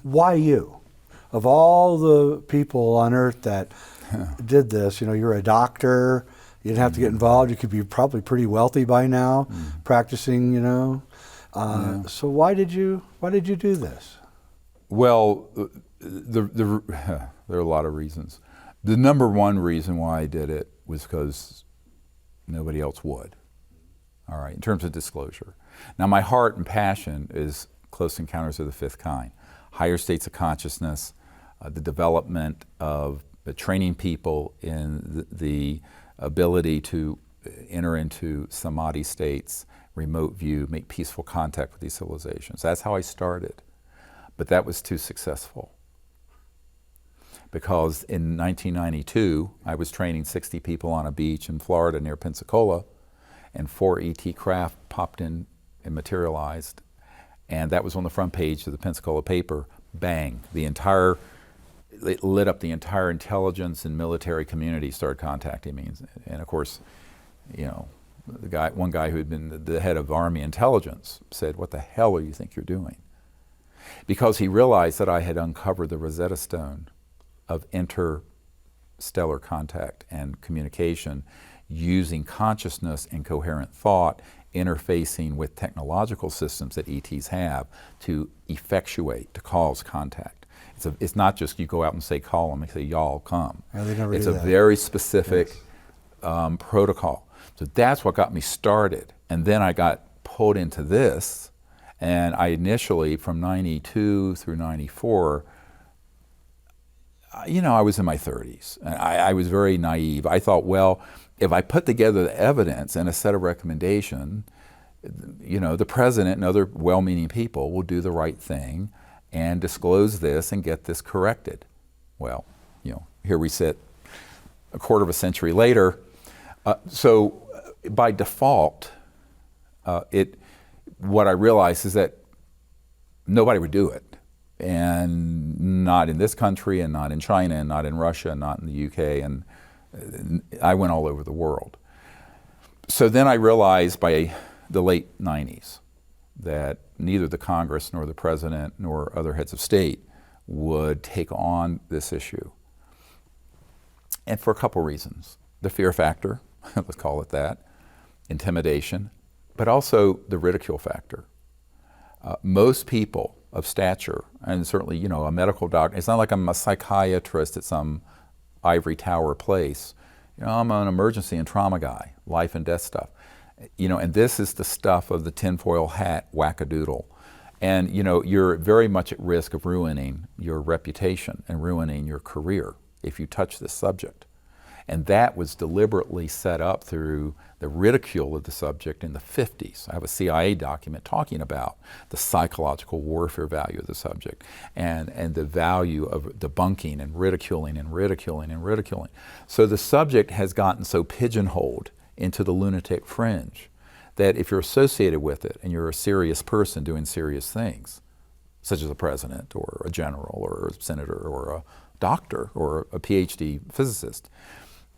Why you? Of all the people on earth that did this, you're a doctor, you didn't have to get involved, you could be probably pretty wealthy by now, practicing, So why did you do this? Well, there are a lot of reasons. The number one reason why I did it was because nobody else would, all right, in terms of disclosure. Now, my heart and passion is close encounters of the fifth kind, higher states of consciousness, the development of training people in the ability to enter into samadhi states, remote view, make peaceful contact with these civilizations. That's how I started. But that was too successful. Because in 1992, I was training 60 people on a beach in Florida near Pensacola, and 4 ET craft popped in and materialized. And that was on the front page of the Pensacola paper. Bang. It lit up the entire intelligence and military community started contacting me. And of course, one guy who had been the head of Army intelligence said, "What the hell do you think you're doing?" Because he realized that I had uncovered the Rosetta Stone of interstellar contact and communication using consciousness and coherent thought interfacing with technological systems that ETs have to effectuate, to cause contact. It's not just you go out and say call them, and say y'all come. Yeah, they never it's do a that. very specific protocol. So that's what got me started. And then I got pulled into this, and I initially, from 92 through 94, I was in my 30s. And I was very naive. I thought, well, if I put together the evidence and a set of recommendations, the president and other well-meaning people will do the right thing and disclose this and get this corrected. Well, here we sit a quarter of a century later. So by default, what I realized is that nobody would do it. And not in this country, and not in China, and not in Russia, and not in the UK, and I went all over the world. So then I realized by the late 90s that neither the Congress nor the president nor other heads of state would take on this issue. And for a couple reasons. The fear factor, let's call it that, intimidation, but also the ridicule factor. Most people of stature, and certainly, a medical doctor, it's not like I'm a psychiatrist at some ivory tower place. I'm an emergency and trauma guy, life and death stuff. And this is the stuff of the tinfoil hat wackadoodle. And, you're very much at risk of ruining your reputation and ruining your career if you touch this subject. And that was deliberately set up through the ridicule of the subject in the 50s. I have a CIA document talking about the psychological warfare value of the subject and the value of debunking and ridiculing and ridiculing and ridiculing. So the subject has gotten so pigeonholed into the lunatic fringe that if you're associated with it and you're a serious person doing serious things, such as a president or a general or a senator or a doctor or a PhD physicist,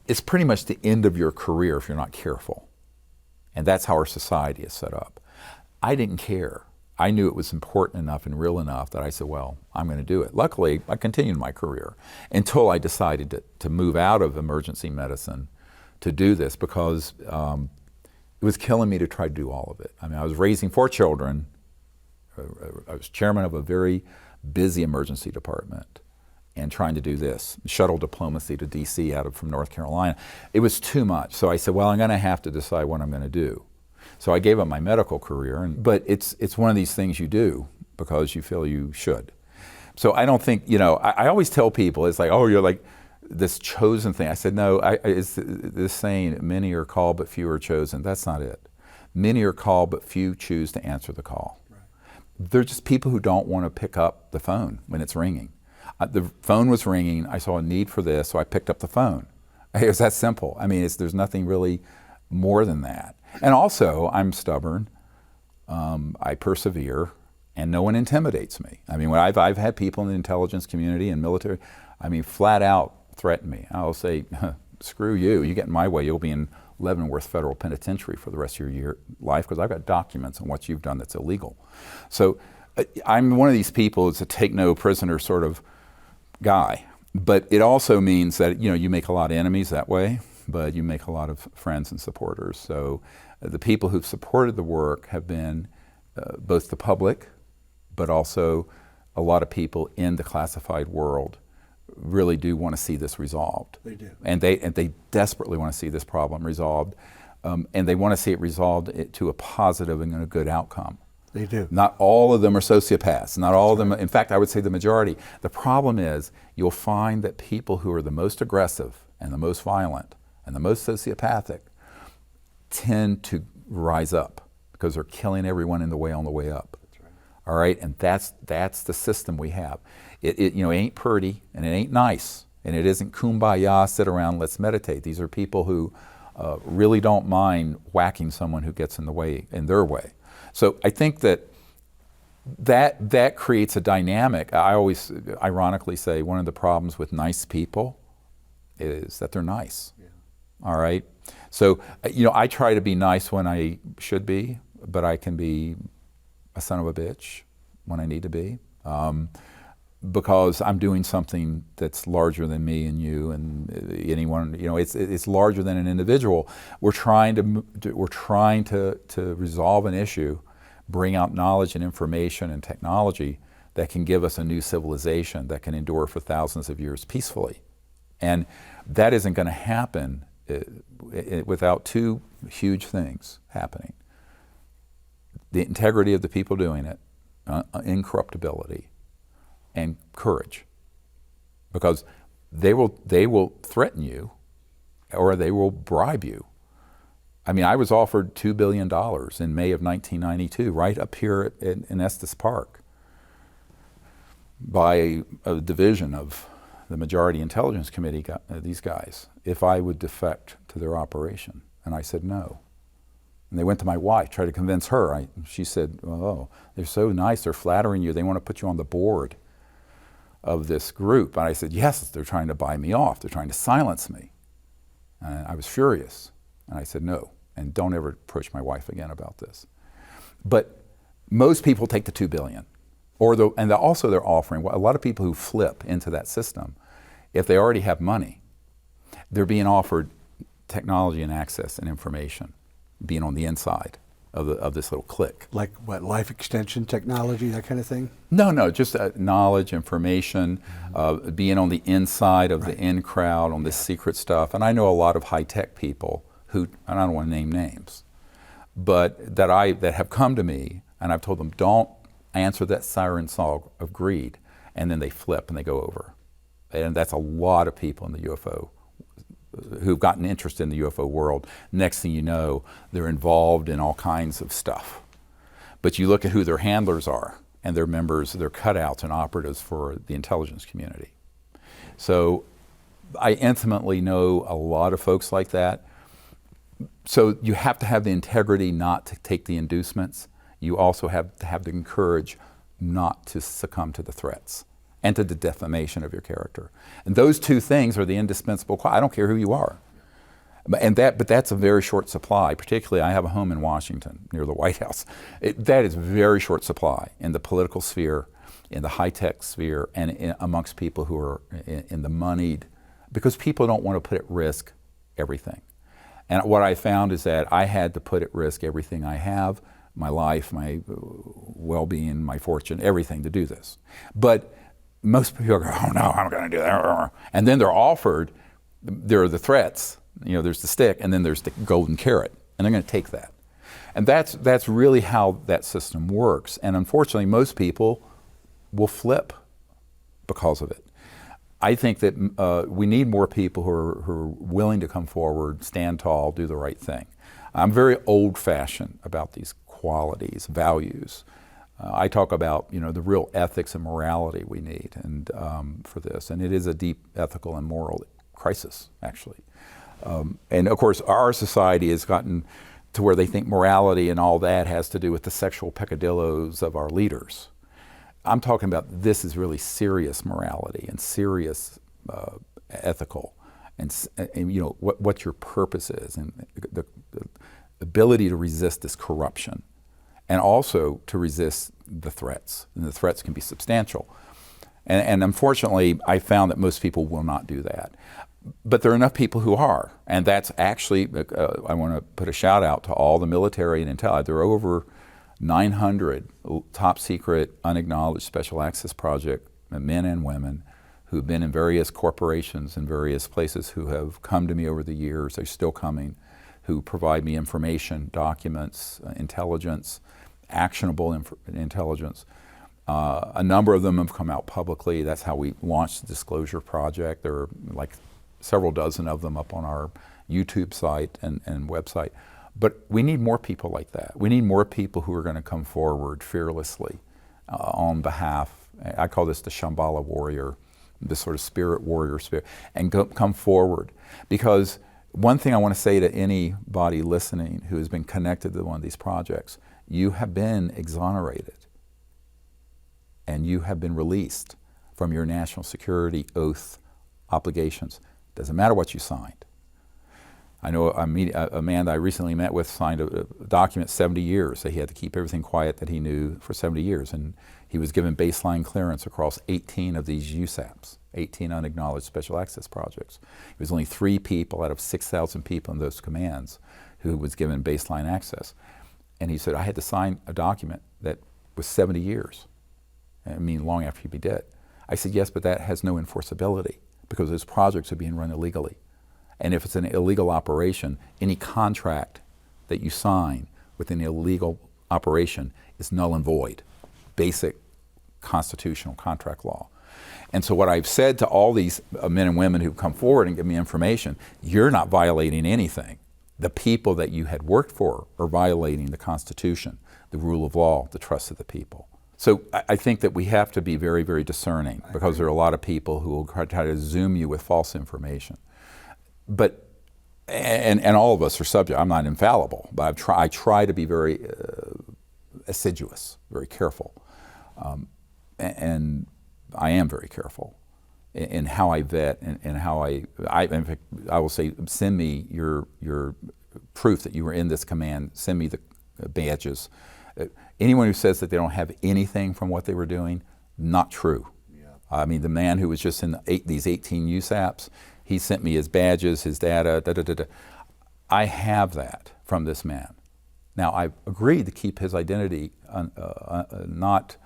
it's pretty much the end of your career if you're not careful. And that's how our society is set up. I didn't care. I knew it was important enough and real enough that I said, well, I'm going to do it. Luckily, I continued my career until I decided to move out of emergency medicine to do this because it was killing me to try to do all of it. I mean, I was raising 4 children. I was chairman of a very busy emergency department and trying to do this, shuttle diplomacy to DC from North Carolina. It was too much. So I said, well, I'm going to have to decide what I'm going to do. So I gave up my medical career, but it's one of these things you do because you feel you should. So I don't think, I always tell people, it's like, oh, you're like this chosen thing. I said, no, it's this saying, many are called but few are chosen. That's not it. Many are called but few choose to answer the call. Right. They're just people who don't want to pick up the phone when it's ringing. The phone was ringing, I saw a need for this, so I picked up the phone. It was that simple. I mean, there's nothing really more than that. And also, I'm stubborn, I persevere, and no one intimidates me. I mean, when I've had people in the intelligence community and military, flat out threaten me. I'll say, screw you, you get in my way, you'll be in Leavenworth Federal Penitentiary for the rest of your life because I've got documents on what you've done that's illegal. So I'm one of these people that's a take no prisoner sort of guy. But it also means that, you make a lot of enemies that way, but you make a lot of friends and supporters. So the people who've supported the work have been both the public, but also a lot of people in the classified world really do want to see this resolved. They do. And they desperately want to see this problem resolved. And they want to see it resolved to a positive and a good outcome. They do. Not all of them are sociopaths. Not all of them. In fact, I would say the majority. The problem is you'll find that people who are the most aggressive and the most violent and the most sociopathic tend to rise up because they're killing everyone on the way up. That's right. All right, and that's the system we have. It ain't pretty and it ain't nice and it isn't kumbaya. Sit around, let's meditate. These are people who really don't mind whacking someone who gets in their way. So I think that creates a dynamic. I always ironically say one of the problems with nice people is that they're nice. Yeah. All right? So, I try to be nice when I should be, but I can be a son of a bitch when I need to be, because I'm doing something that's larger than me and you and anyone. It's larger than an individual. We're trying to resolve an issue, bring out knowledge and information and technology that can give us a new civilization that can endure for thousands of years peacefully, and that isn't going to happen without two huge things happening: the integrity of the people doing it, incorruptibility, and courage, because they will threaten you or they will bribe you. I mean, I was offered $2 billion in May of 1992 right up here in Estes Park by a division of the Majority Intelligence Committee, these guys, if I would defect to their operation. And I said no. And they went to my wife, tried to convince her. She said, oh, they're so nice, they're flattering you, they want to put you on the board of this group. And I said, yes, they're trying to buy me off, they're trying to silence me. And I was furious. And I said, no, and don't ever approach my wife again about this. But most people take the $2 billion. Also they're offering, a lot of people who flip into that system, if they already have money, they're being offered technology and access and information, being on the inside of this little clique. Like what, life extension technology, that kind of thing? No, just knowledge, information, being on the inside of the in crowd, on this secret stuff. And I know a lot of high-tech people who, and I don't want to name names, but that have come to me, and I've told them, don't answer that siren song of greed, and then they flip and they go over. And that's a lot of people in the UFO who've gotten interested in the UFO world. Next thing you know, they're involved in all kinds of stuff. But you look at who their handlers are, and they're members, they're cutouts and operatives for the intelligence community. So I intimately know a lot of folks like that. So you have to have the integrity not to take the inducements. You also have to have the courage not to succumb to the threats and to the defamation of your character. And those two things are the indispensable. I don't care who you are. But that's a very short supply. Particularly, I have a home in Washington near the White House. That is very short supply in the political sphere, in the high-tech sphere, and amongst people who are in the moneyed, because people don't want to put at risk everything. And what I found is that I had to put at risk everything I have, my life, my well-being, my fortune, everything to do this. But most people go, oh no, I'm going to do that. And then they're offered, there are the threats, there's the stick, and then there's the golden carrot, and they're going to take that. And that's really how that system works. And unfortunately, most people will flip because of it. I think that we need more people who are willing to come forward, stand tall, do the right thing. I'm very old-fashioned about these qualities, values. I talk about the real ethics and morality we need, and for this, and it is a deep ethical and moral crisis, actually. And of course, our society has gotten to where they think morality and all that has to do with the sexual peccadillos of our leaders. I'm talking about this is really serious morality and serious ethical, and what your purpose is, and the ability to resist this corruption, and also to resist the threats. And the threats can be substantial. And unfortunately, I found that most people will not do that. But there are enough people who are. And that's actually, I want to put a shout out to all the military and intel. There are over 900 top secret, unacknowledged special access project men and women who've been in various corporations in various places who have come to me over the years. They're still coming, who provide me information, documents, intelligence, actionable intelligence. A number of them have come out publicly. That's how we launched the Disclosure Project. There are like several dozen of them up on our YouTube site and website. But we need more people like that. We need more people who are going to come forward fearlessly on behalf, I call this the Shambhala warrior, this sort of spirit warrior spirit, and come forward. Because one thing I want to say to anybody listening who has been connected to one of these projects, you have been exonerated and you have been released from your national security oath obligations. Doesn't matter what you signed. I know a man that I recently met with signed a document 70 years. So he had to keep everything quiet that he knew for 70 years. And he was given baseline clearance across 18 of these USAPs, 18 unacknowledged special access projects. It was only 3 people out of 6,000 people in those commands who was given baseline access. And he said, I had to sign a document that was 70 years. I mean, long after he'd be dead. I said, yes, but that has no enforceability because those projects are being run illegally. And if it's an illegal operation, any contract that you sign with an illegal operation is null and void. Basic constitutional contract law. And so what I've said to all these men and women who come forward and give me information, you're not violating anything. The people that you had worked for are violating the Constitution, the rule of law, the trust of the people. So I think that we have to be very, very discerning because there are a lot of people who will try to zoom you with false information. But, and all of us are subject, I'm not infallible, but I try to be very assiduous, very careful. And I am very careful in how I vet and how in fact, I will say, send me your proof that you were in this command, send me the badges. Anyone who says that they don't have anything from what they were doing, not true. Yeah. I mean, the man who was just in these 18 USAPs, he sent me his badges, his data, I have that from this man. Now, I've agreed to keep his identity not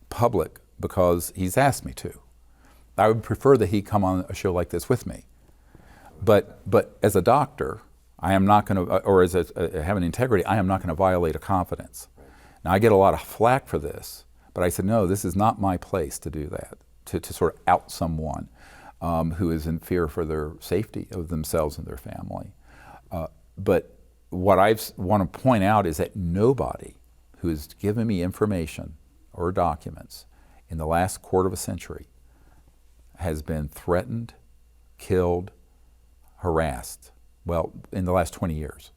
public because he's asked me to. I would prefer that he come on a show like this with me. But as a doctor, I am not going to, or as having integrity, I am not going to violate a confidence. Now, I get a lot of flack for this, but I said, no, this is not my place to do that, to sort of out someone who is in fear for their safety of themselves and their family. But what I want to point out is that nobody who has given me information or documents in the last quarter of a century has been threatened, killed, harassed, well, in the last 20 years,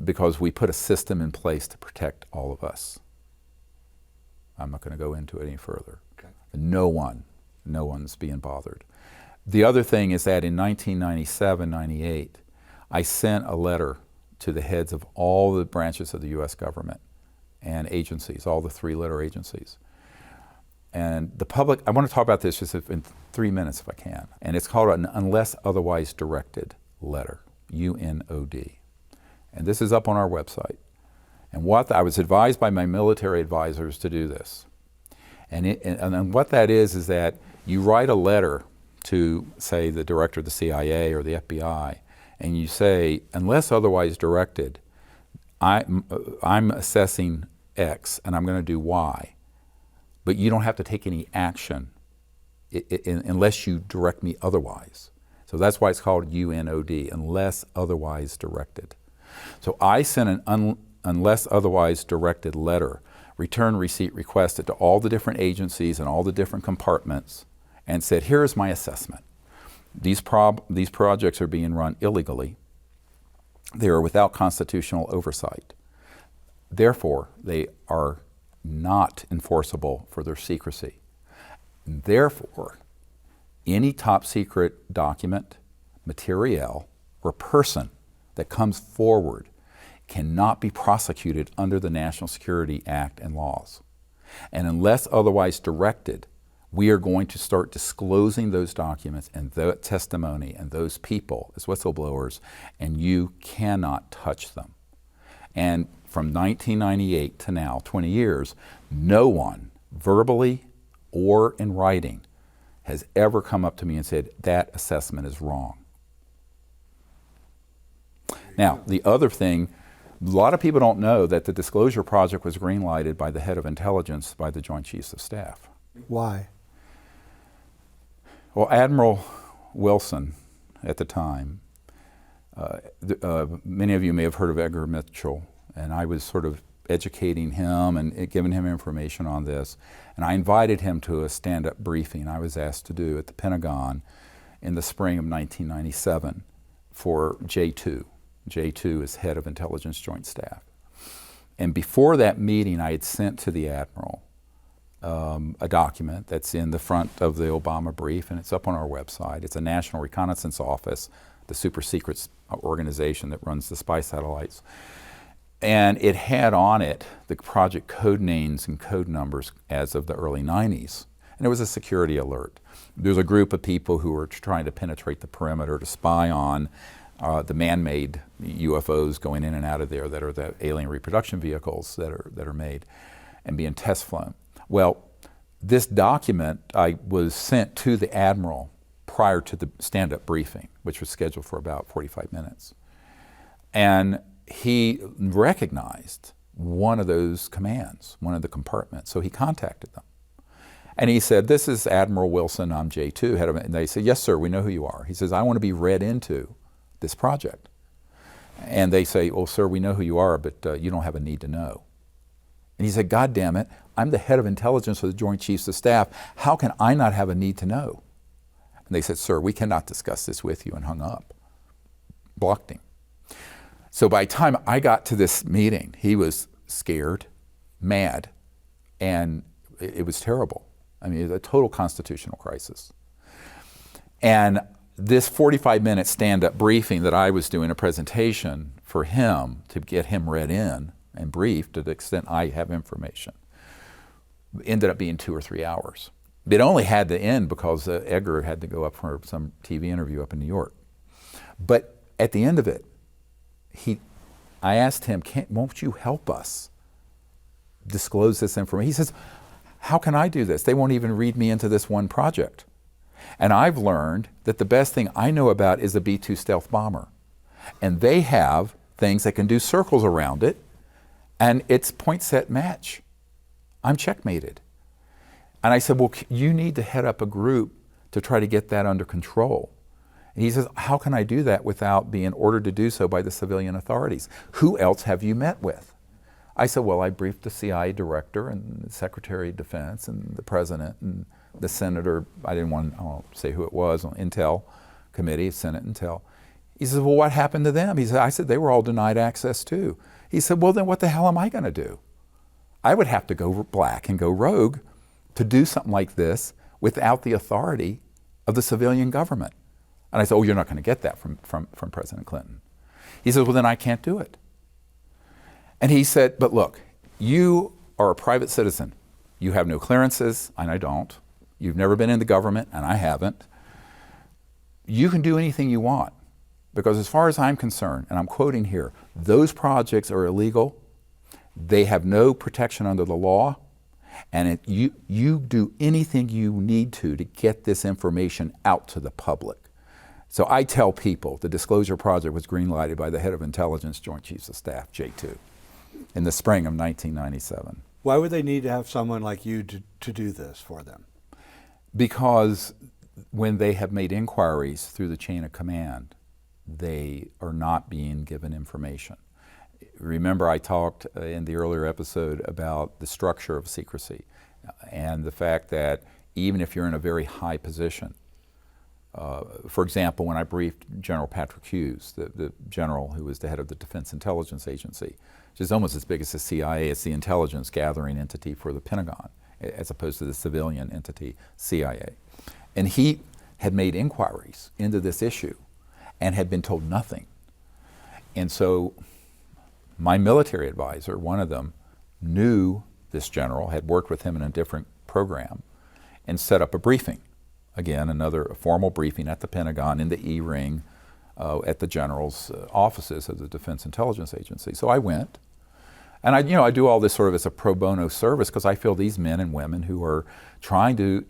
because we put a system in place to protect all of us. I'm not going to go into it any further. Okay. No one's being bothered. The other thing is that in 1997, 98, I sent a letter to the heads of all the branches of the U.S. government and agencies, all the 3-letter agencies. And the public, I want to talk about this just in 3 minutes if I can. And it's called an unless otherwise directed letter, UNOD. And this is up on our website. And I was advised by my military advisors to do this. And what that is that you write a letter to, say, the director of the CIA or the FBI, and you say, unless otherwise directed, I'm assessing X and I'm going to do Y, but you don't have to take any action unless you direct me otherwise. So that's why it's called UNOD, unless otherwise directed. So I sent an unless otherwise directed letter, return receipt requested to all the different agencies and all the different compartments, and said, here's my assessment. These projects are being run illegally. They are without constitutional oversight. Therefore, they are not enforceable for their secrecy. Therefore, any top secret document, material, or person that comes forward cannot be prosecuted under the National Security Act and laws. And unless otherwise directed, we are going to start disclosing those documents and the testimony and those people as whistleblowers, and you cannot touch them. And from 1998 to now, 20 years, no one, verbally or in writing, has ever come up to me and said, that assessment is wrong. Now, the other thing, a lot of people don't know that the Disclosure Project was green-lighted by the head of intelligence by the Joint Chiefs of Staff. Why? Well, Admiral Wilson at the time, many of you may have heard of Edgar Mitchell, and I was sort of educating him and giving him information on this. And I invited him to a stand-up briefing I was asked to do at the Pentagon in the spring of 1997 for J2. J2 is head of Intelligence Joint Staff. And before that meeting, I had sent to the Admiral a document that's in the front of the Obama brief, and it's up on our website. It's a National Reconnaissance Office, the super secret organization that runs the spy satellites. And it had on it the project code names and code numbers as of the early 90s. And it was a security alert. There's a group of people who were trying to penetrate the perimeter to spy on the man-made UFOs going in and out of there that are the alien reproduction vehicles that are made and being test flown. Well, this document I was sent to the Admiral prior to the stand-up briefing, which was scheduled for about 45 minutes. And he recognized one of those commands, one of the compartments, so he contacted them. And he said, this is Admiral Wilson, I'm J2, head of it. And they said, yes, sir, we know who you are. He says, I want to be read into this project. And they say, well, sir, we know who you are, but you don't have a need to know. And he said, God damn it, I'm the head of intelligence of the Joint Chiefs of Staff. How can I not have a need to know? And they said, sir, we cannot discuss this with you, and hung up. Blocked him. So by the time I got to this meeting, he was scared, mad, and it was terrible. I mean, it was a total constitutional crisis. And this 45-minute stand-up briefing that I was doing a presentation for him to get him read in and briefed to the extent I have information ended up being 2 or 3 hours. It only had to end because Edgar had to go up for some TV interview up in New York. But at the end of it, I asked him, won't you help us disclose this information? He says, how can I do this? They won't even read me into this one project. And I've learned that the best thing I know about is a B-2 stealth bomber. And they have things that can do circles around it, and it's point set match. I'm checkmated. And I said, well, you need to head up a group to try to get that under control. And he says, how can I do that without being ordered to do so by the civilian authorities? Who else have you met with? I said, well, I briefed the CIA director and the Secretary of Defense and the President and the Senator. I won't say who it was, on Intel Committee, Senate Intel. He says, well, what happened to them? I said, they were all denied access too. He said, well, then what the hell am I going to do? I would have to go black and go rogue to do something like this without the authority of the civilian government. And I said, oh, you're not going to get that from President Clinton. He says, well, then I can't do it. And he said, but look, you are a private citizen. You have no clearances, and I don't. You've never been in the government, and I haven't. You can do anything you want, because as far as I'm concerned, and I'm quoting here, those projects are illegal. They have no protection under the law, and you do anything you need to get this information out to the public. So I tell people the Disclosure Project was green-lighted by the head of Intelligence Joint Chiefs of Staff, J2, in the spring of 1997. Why would they need to have someone like you to do this for them? Because when they have made inquiries through the chain of command, they are not being given information. Remember, I talked in the earlier episode about the structure of secrecy and the fact that even if you're in a very high position, for example, when I briefed General Patrick Hughes, the general who was the head of the Defense Intelligence Agency, which is almost as big as the CIA, it's the intelligence gathering entity for the Pentagon, as opposed to the civilian entity, CIA. And he had made inquiries into this issue and had been told nothing. And so My military advisor, one of them, knew this general, had worked with him in a different program, and set up a briefing. Again, another formal briefing at the Pentagon in the E-ring at the general's offices of the Defense Intelligence Agency. So I went, and I do all this sort of as a pro bono service because I feel these men and women who are trying to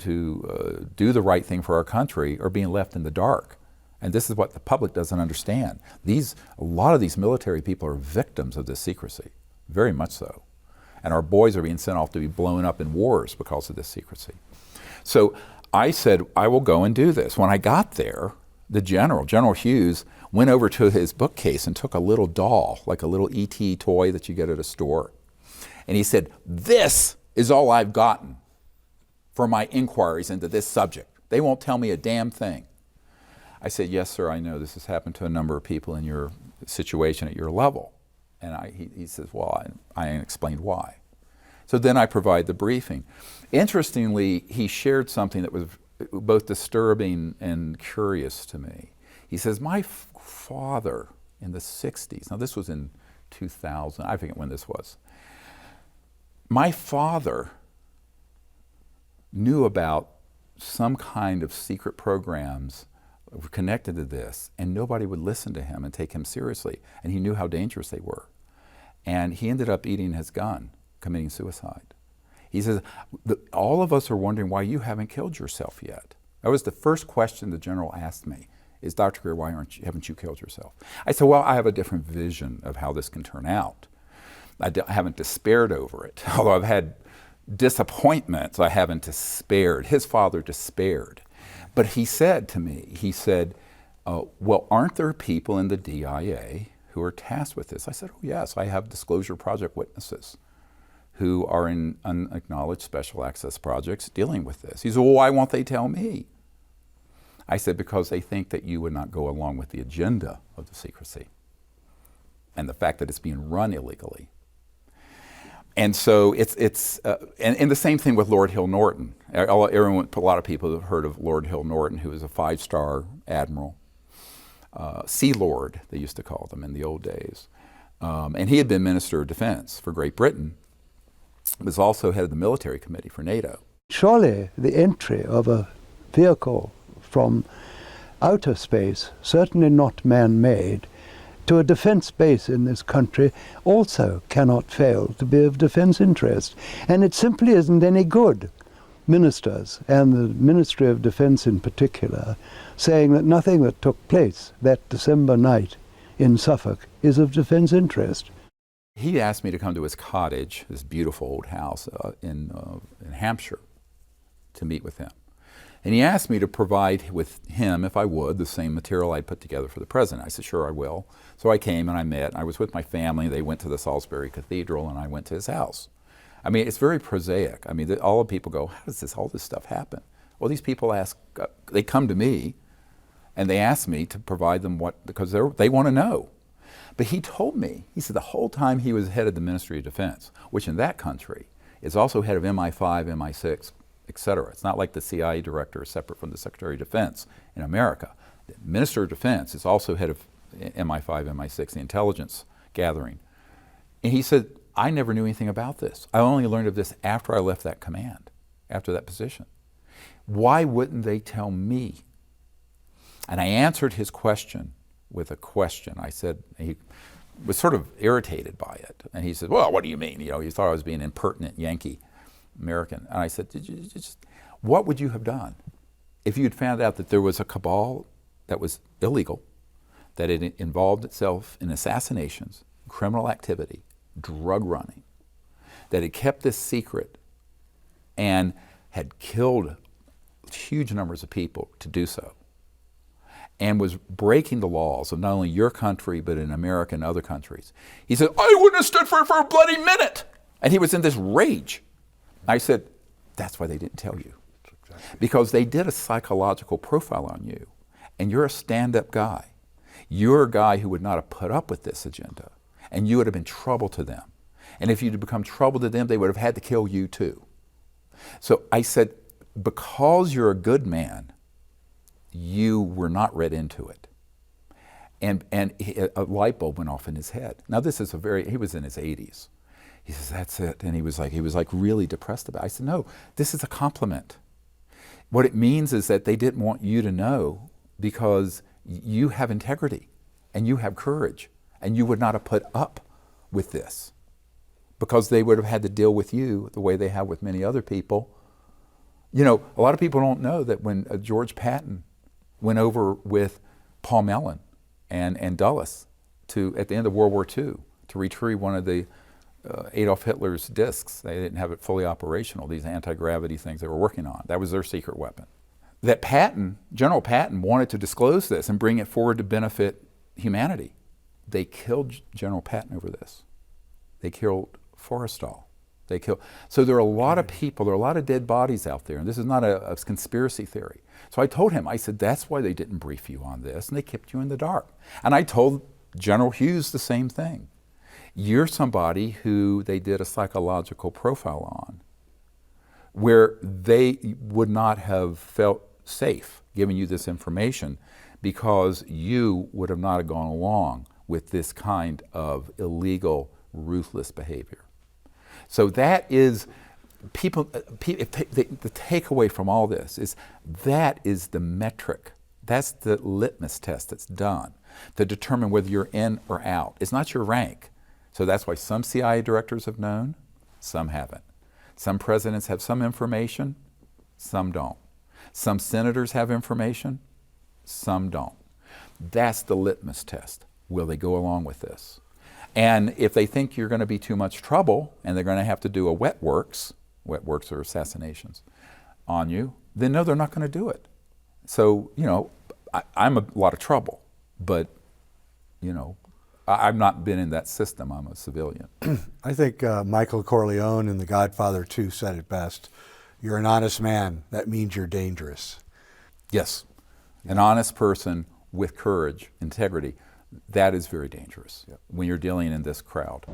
do the right thing for our country are being left in the dark. And this is what the public doesn't understand. A lot of these military people are victims of this secrecy, very much so. And our boys are being sent off to be blown up in wars because of this secrecy. So I said, I will go and do this. When I got there, the General Hughes, went over to his bookcase and took a little doll, like a little E.T. toy that you get at a store. And he said, this is all I've gotten for my inquiries into this subject. They won't tell me a damn thing. I said, yes, sir, I know this has happened to a number of people in your situation at your level. And he says, well, I explained why. So then I provide the briefing. Interestingly, he shared something that was both disturbing and curious to me. He says, my father in the 60s, now this was in 2000, I forget when this was. My father knew about some kind of secret programs connected to this, and nobody would listen to him and take him seriously, and he knew how dangerous they were. And he ended up eating his gun, committing suicide. He says, all of us are wondering why you haven't killed yourself yet. That was the first question the general asked me, is, Dr. Greer, why haven't you killed yourself? I said, well, I have a different vision of how this can turn out. I haven't despaired over it. Although I've had disappointments, I haven't despaired. His father despaired. But he said to me, well, aren't there people in the DIA who are tasked with this? I said, oh yes, I have Disclosure Project witnesses who are in unacknowledged special access projects dealing with this. He said, well, why won't they tell me? I said, because they think that you would not go along with the agenda of the secrecy and the fact that it's being run illegally. And so and the same thing with Lord Hill Norton. A lot of people have heard of Lord Hill Norton, who was a 5-star admiral, Sea Lord, they used to call them in the old days. And he had been Minister of Defense for Great Britain, was also head of the military committee for NATO. Surely the entry of a vehicle from outer space, certainly not man-made, to a defense base in this country also cannot fail to be of defense interest. And it simply isn't any good, ministers, and the Ministry of Defense in particular, saying that nothing that took place that December night in Suffolk is of defense interest. He asked me to come to his cottage, this beautiful old house in Hampshire, to meet with him. And he asked me to provide with him, if I would, the same material I'd put together for the president. I said, sure, I will. So I came and I met. I was with my family. They went to the Salisbury Cathedral and I went to his house. I mean, it's very prosaic. I mean, all the people go, how does all this stuff happen? Well, these people they come to me and they ask me to provide them because they want to know. But he told me, he said the whole time he was head of the Ministry of Defense, which in that country is also head of MI5, MI6, etc. It's not like the CIA director is separate from the Secretary of Defense in America. The Minister of Defense is also head of MI5, MI6, the intelligence gathering. And he said, I never knew anything about this. I only learned of this after I left that command, after that position. Why wouldn't they tell me? And I answered his question with a question. I said, he was sort of irritated by it. And he said, well, what do you mean? You know, he thought I was being impertinent Yankee American. And I said, what would you have done if you had found out that there was a cabal that was illegal, that it involved itself in assassinations, criminal activity, drug running, that it kept this secret and had killed huge numbers of people to do so, and was breaking the laws of not only your country, but in America and other countries? He said, I wouldn't have stood for it for a bloody minute. And he was in this rage. I said, that's why they didn't tell you. Because they did a psychological profile on you, and you're a stand-up guy. You're a guy who would not have put up with this agenda, and you would have been trouble to them. And if you'd have become trouble to them, they would have had to kill you too. So I said, because you're a good man, you were not read into it. And a light bulb went off in his head. Now this is he was in his 80s. He says, that's it. And he was like really depressed about it. I said, no, this is a compliment. What it means is that they didn't want you to know because you have integrity and you have courage and you would not have put up with this because they would have had to deal with you the way they have with many other people. You know, a lot of people don't know that when George Patton went over with Paul Mellon and Dulles at the end of World War II to retrieve one of the Adolf Hitler's discs. They didn't have it fully operational, these anti-gravity things they were working on. That was their secret weapon. That General Patton wanted to disclose this and bring it forward to benefit humanity. They killed General Patton over this. They killed Forrestal. So there are a lot of people, there are a lot of dead bodies out there, and this is not a conspiracy theory. So I told him, I said, that's why they didn't brief you on this, and they kept you in the dark. And I told General Hughes the same thing. You're somebody who they did a psychological profile on, where they would not have felt safe giving you this information because you would have not gone along with this kind of illegal, ruthless behavior. So that is, the takeaway from all this is that is the metric. That's the litmus test that's done to determine whether you're in or out. It's not your rank. So that's why some CIA directors have known, some haven't. Some presidents have some information, some don't. Some senators have information, some don't. That's the litmus test. Will they go along with this? And if they think you're going to be too much trouble and they're going to have to do a wet works are assassinations, on you, then no, they're not going to do it. So, you know, I'm a lot of trouble, but, you know, I've not been in that system. I'm a civilian. I think Michael Corleone in The Godfather 2 said it best. You're an honest man. That means you're dangerous. Yes. An honest person with courage, integrity, that is very dangerous when you're dealing in this crowd.